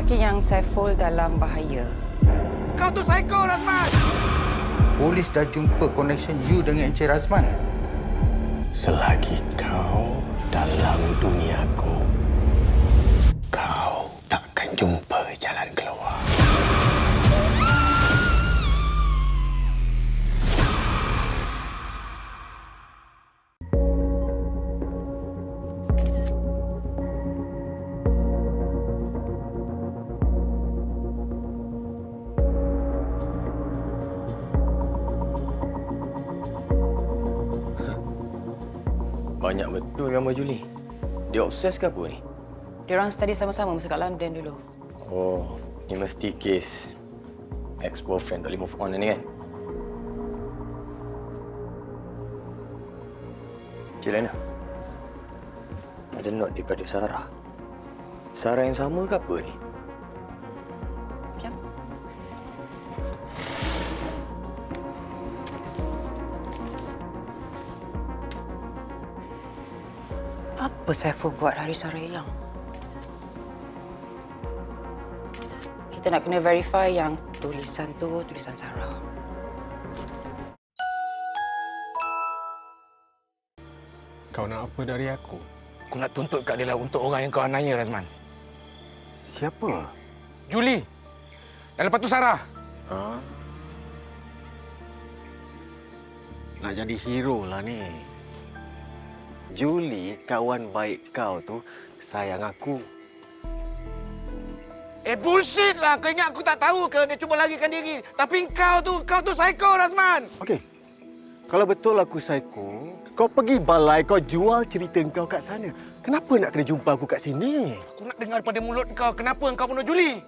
yakin yang Saiful dalam bahaya. Kau tu psycho, Razman! Polis dah jumpa connection you dengan Encik Razman. Selagi kau dalam duniaku, kau takkan jumpa jalan keluar. Banyak betul gambar Julie. Dia obses ke apa ni? Diorang study sama-sama masa kat London dulu. Oh, ni mesti kes ex-boyfriend tak boleh move on ni kan? Cik Lena, ada note daripada Sarah. Sarah yang sama ke apa ni? Macam? Apa Saiful buat hari Sarah hilang? Kita nak kena verify yang tulisan tu tulisan Sarah. Kau nak apa dari aku? Aku nak tuntut Kak Dela untuk orang yang kau anaya, Razman. Siapa? Julie. Dan lepas tu Sarah. Ha? Nak jadi hero lah ni. Julie, kawan baik kau tu, sayang aku. Bullshit lah. Kau ingat aku tak tahu ke dia cuba larikan diri. Tapi kau tu psycho, Razman. Okey. Kalau betul aku psycho, kau pergi balai, kau jual cerita kau kat sana. Kenapa nak kena jumpa aku kat sini? Aku nak dengar daripada mulut kau kenapa kau bunuh Julie.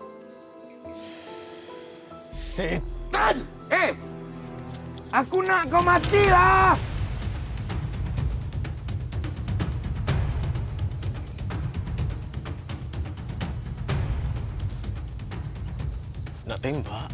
Setan! Aku nak kau matilah! Nak tembak?